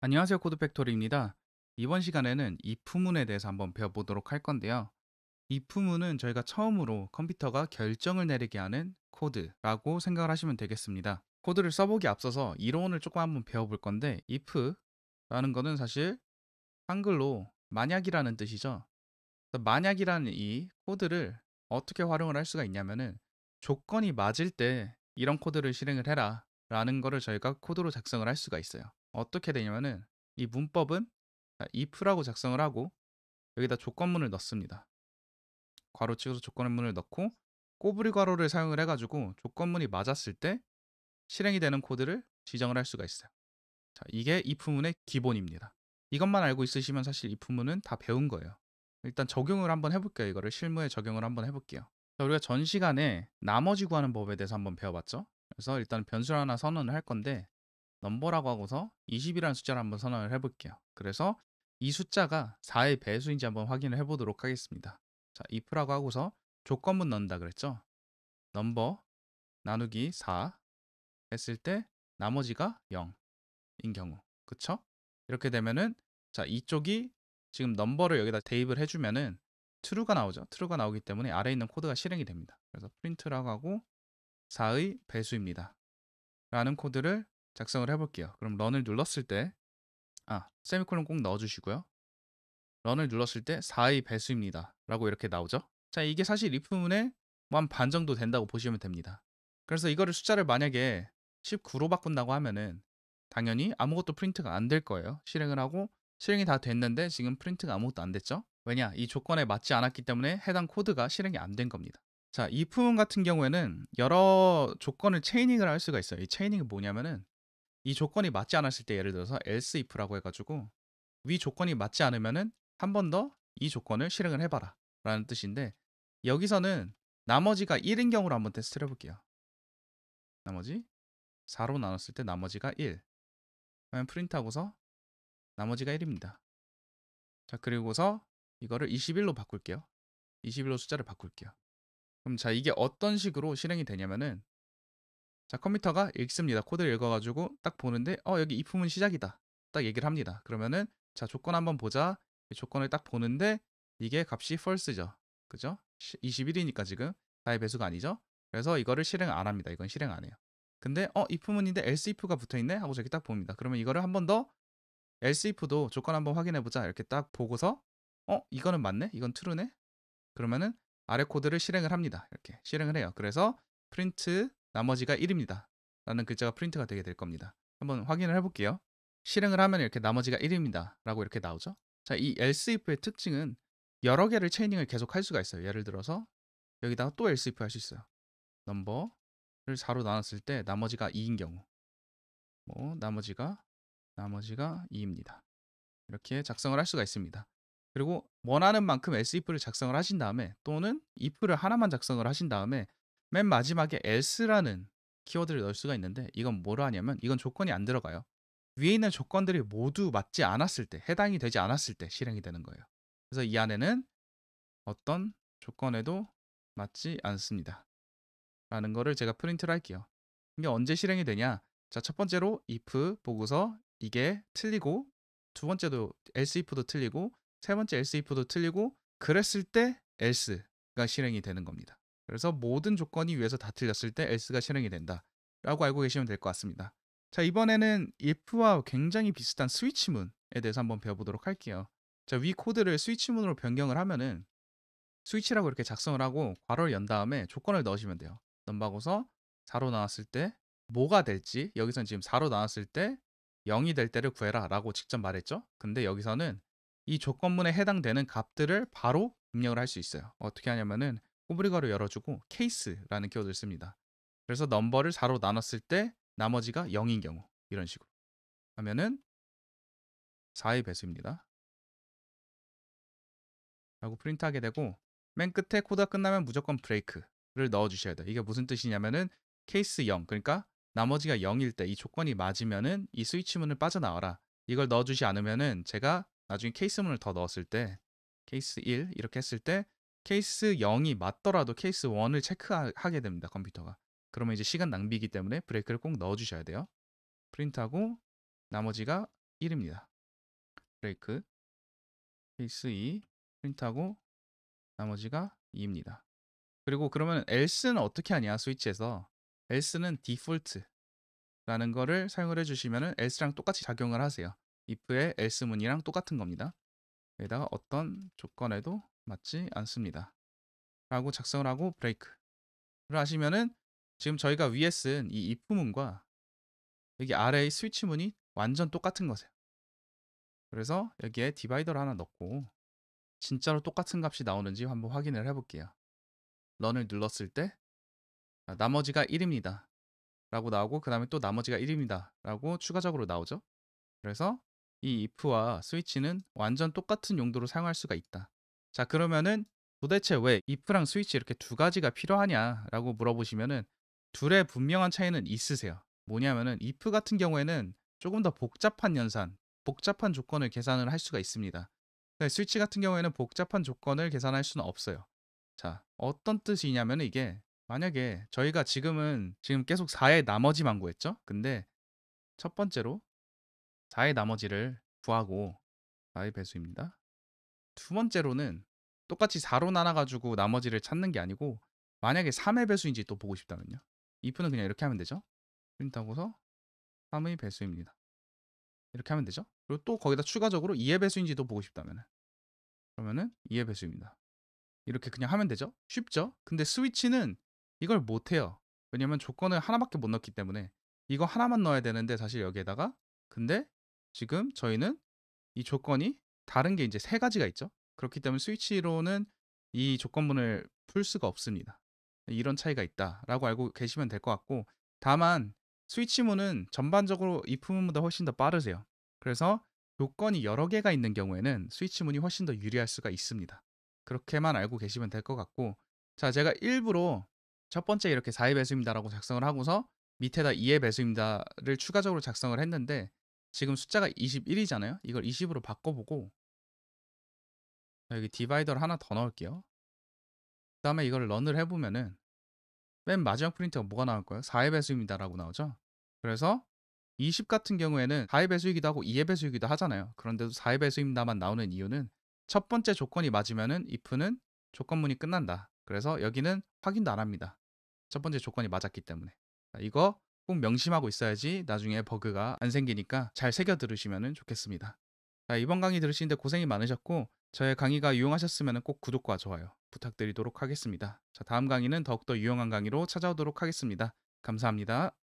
안녕하세요. 코드팩토리입니다. 이번 시간에는 if문에 대해서 한번 배워보도록 할 건데요. if문은 저희가 처음으로 컴퓨터가 결정을 내리게 하는 코드라고 생각을 하시면 되겠습니다. 코드를 써보기 앞서서 이론을 조금 한번 배워볼 건데 if라는 거는 사실 한글로 만약이라는 뜻이죠. 그래서 만약이라는 이 코드를 어떻게 활용을 할 수가 있냐면은 조건이 맞을 때 이런 코드를 실행을 해라 라는 거를 저희가 코드로 작성을 할 수가 있어요. 어떻게 되냐면은 이 문법은 if라고 작성을 하고 여기다 조건문을 넣습니다. 괄호 치고서 조건문을 넣고 꼬부리 괄호를 사용을 해가지고 조건문이 맞았을 때 실행이 되는 코드를 지정을 할 수가 있어요. 자, 이게 if문의 기본입니다. 이것만 알고 있으시면 사실 if문은 다 배운 거예요. 일단 적용을 한번 해볼게요. 이거를 실무에 적용을 한번 해볼게요. 자, 우리가 전 시간에 나머지 구하는 법에 대해서 한번 배워봤죠. 그래서 일단 변수를 하나 선언을 할 건데 넘버라고 하고서 20이라는 숫자를 한번 선언을 해볼게요. 그래서 이 숫자가 4의 배수인지 한번 확인을 해보도록 하겠습니다. 자, if라고 하고서 조건문 넣는다 그랬죠. 넘버 나누기 4 했을 때 나머지가 0인 경우, 그쵸? 이렇게 되면은 자, 이쪽이 지금 넘버를 여기다 대입을 해주면은 true가 나오죠. true가 나오기 때문에 아래에 있는 코드가 실행이 됩니다. 그래서 print라고 하고 4의 배수입니다 라는 코드를 작성을 해볼게요. 그럼 런을 눌렀을 때 세미콜론 꼭 넣어주시고요. 런을 눌렀을 때 4의 배수입니다 라고 이렇게 나오죠. 자, 이게 사실 if문의 뭐 한 반 정도 된다고 보시면 됩니다. 그래서 이거를 숫자를 만약에 19로 바꾼다고 하면은 당연히 아무것도 프린트가 안 될 거예요. 실행을 하고 실행이 다 됐는데 지금 프린트가 아무것도 안 됐죠. 왜냐? 이 조건에 맞지 않았기 때문에 해당 코드가 실행이 안 된 겁니다. 자, if문 같은 경우에는 여러 조건을 체이닝을 할 수가 있어요. 이 체이닝이 뭐냐면은 이 조건이 맞지 않았을 때 예를 들어서 else if라고 해가지고 위 조건이 맞지 않으면은 한 번 더 이 조건을 실행을 해봐라 라는 뜻인데 여기서는 나머지가 1인 경우로 한번 테스트를 해볼게요. 나머지 4로 나눴을 때 나머지가 1 그러면 프린트하고서 나머지가 1입니다. 자, 그리고서 이거를 21로 바꿀게요. 21로 숫자를 바꿀게요. 그럼 자, 이게 어떤 식으로 실행이 되냐면은 자, 컴퓨터가 읽습니다. 코드를 읽어가지고 딱 보는데 여기 if문 시작이다 딱 얘기를 합니다. 그러면은 자, 조건 한번 보자. 조건을 딱 보는데 이게 값이 false죠. 그죠? 21이니까 지금 4의 배수가 아니죠. 그래서 이거를 실행 안 합니다. 이건 실행 안 해요. 근데 if문인데 else if가 붙어있네 하고 저기 딱 봅니다. 그러면 이거를 한 번 더 else if도 조건 한번 확인해보자 이렇게 딱 보고서 이거는 맞네? 이건 true네? 그러면은 아래 코드를 실행을 합니다. 이렇게 실행을 해요. 그래서 프린트 나머지가 1입니다 라는 글자가 프린트가 되게 될 겁니다. 한번 확인을 해볼게요. 실행을 하면 이렇게 나머지가 1입니다 라고 이렇게 나오죠. 자, 이 else if의 특징은 여러 개를 체이닝을 계속 할 수가 있어요. 예를 들어서 여기다가 또 else if 할 수 있어요. 넘버를 4로 나눴을 때 나머지가 2인 경우 나머지가 2입니다. 이렇게 작성을 할 수가 있습니다. 그리고 원하는 만큼 else if를 작성을 하신 다음에 또는 if를 하나만 작성을 하신 다음에 맨 마지막에 else라는 키워드를 넣을 수가 있는데 이건 뭐로 하냐면 이건 조건이 안 들어가요. 위에 있는 조건들이 모두 맞지 않았을 때, 해당이 되지 않았을 때 실행이 되는 거예요. 그래서 이 안에는 어떤 조건에도 맞지 않습니다 라는 거를 제가 프린트를 할게요. 이게 언제 실행이 되냐? 자, 첫 번째로 if 보고서 이게 틀리고 두 번째도 else if도 틀리고 세 번째 else if도 틀리고 그랬을 때 else가 실행이 되는 겁니다. 그래서 모든 조건이 위에서 다 틀렸을 때 else가 실행이 된다 라고 알고 계시면 될 것 같습니다. 자, 이번에는 if와 굉장히 비슷한 스위치문에 대해서 한번 배워보도록 할게요. 자, 위 코드를 스위치문으로 변경을 하면은 스위치라고 이렇게 작성을 하고 괄호를 연 다음에 조건을 넣으시면 돼요. 넘버고서 4로 나왔을 때 뭐가 될지 여기서는 지금 4로 나왔을 때 0이 될 때를 구해라 라고 직접 말했죠. 근데 여기서는 이 조건문에 해당되는 값들을 바로 입력을 할 수 있어요. 어떻게 하냐면은 꼬부리괄호 열어주고 case라는 키워드를 씁니다. 그래서 넘버를 4로 나눴을 때 나머지가 0인 경우 이런 식으로 하면은 4의 배수입니다 라고 프린트하게 되고 맨 끝에 코드가 끝나면 무조건 브레이크를 넣어 주셔야 돼요. 이게 무슨 뜻이냐면은 케이스 0 그러니까 나머지가 0일 때 이 조건이 맞으면은 이 스위치문을 빠져나와라. 이걸 넣어 주지 않으면은 제가 나중에 케이스문을 더 넣었을 때 케이스 1 이렇게 했을 때 케이스 0이 맞더라도 케이스 1을 체크하게 됩니다. 컴퓨터가. 그러면 이제 시간 낭비이기 때문에 브레이크를 꼭 넣어 주셔야 돼요. 프린트하고 나머지가 1입니다. 브레이크 케이스 2 프린트하고 나머지가 2입니다. 그리고 그러면 else는 어떻게 하냐 스위치에서 else는 default라는 거를 사용을 해주시면은 else랑 똑같이 작용을 하세요. if의 else 문이랑 똑같은 겁니다. 여기다가 어떤 조건에도 맞지 않습니다. 라고 작성을 하고 브레이크를 하시면은 지금 저희가 위에 쓴 이 if 문과 여기 아래의 스위치 문이 완전 똑같은 거세요. 그래서 여기에 디바이더를 하나 넣고 진짜로 똑같은 값이 나오는지 한번 확인을 해볼게요. 런을 눌렀을 때 나머지가 1입니다. 라고 나오고 그 다음에 또 나머지가 1입니다. 라고 추가적으로 나오죠. 그래서 이 if와 스위치는 완전 똑같은 용도로 사용할 수가 있다. 자, 그러면은 도대체 왜 if랑 스위치 이렇게 두 가지가 필요하냐라고 물어보시면은 둘의 분명한 차이는 있으세요. 뭐냐면은 if 같은 경우에는 조금 더 복잡한 연산, 복잡한 조건을 계산을 할 수가 있습니다. 근데 스위치 같은 경우에는 복잡한 조건을 계산할 수는 없어요. 자, 어떤 뜻이냐면 이게 만약에 저희가 지금 계속 4의 나머지만 구했죠? 근데 첫 번째로 4의 나머지를 구하고 4의 배수입니다. 두 번째로는 똑같이 4로 나눠가지고 나머지를 찾는 게 아니고 만약에 3의 배수인지 또 보고 싶다면요. if는 그냥 이렇게 하면 되죠. 프린트하고서 3의 배수입니다. 이렇게 하면 되죠. 그리고 또 거기다 추가적으로 2의 배수인지도 보고 싶다면 그러면은 2의 배수입니다. 이렇게 그냥 하면 되죠. 쉽죠? 근데 스위치는 이걸 못해요. 왜냐면 조건을 하나밖에 못 넣기 때문에 이거 하나만 넣어야 되는데 사실 여기에다가 근데 지금 저희는 이 조건이 다른 게 이제 세 가지가 있죠. 그렇기 때문에 스위치로는 이 조건문을 풀 수가 없습니다. 이런 차이가 있다라고 알고 계시면 될 것 같고 다만 스위치문은 전반적으로 if문보다 훨씬 더 빠르세요. 그래서 조건이 여러 개가 있는 경우에는 스위치문이 훨씬 더 유리할 수가 있습니다. 그렇게만 알고 계시면 될 것 같고 자 제가 일부러 첫 번째 이렇게 4의 배수입니다라고 작성을 하고서 밑에다 2의 배수입니다를 추가적으로 작성을 했는데 지금 숫자가 21이잖아요. 이걸 20으로 바꿔보고 여기 디바이더를 하나 더 넣을게요. 그 다음에 이걸 런을 해보면은 맨 마지막 프린트가 뭐가 나올 거예요? 4의 배수입니다라고 나오죠. 그래서 20 같은 경우에는 4의 배수이기도 하고 2의 배수이기도 하잖아요. 그런데도 4의 배수입니다만 나오는 이유는 첫 번째 조건이 맞으면은 if는 조건문이 끝난다. 그래서 여기는 확인도 안 합니다. 첫 번째 조건이 맞았기 때문에. 이거 꼭 명심하고 있어야지 나중에 버그가 안 생기니까 잘 새겨 들으시면 좋겠습니다. 자, 이번 강의 들으시는데 고생이 많으셨고 저의 강의가 유용하셨으면 꼭 구독과 좋아요 부탁드리도록 하겠습니다. 자, 다음 강의는 더욱더 유용한 강의로 찾아오도록 하겠습니다. 감사합니다.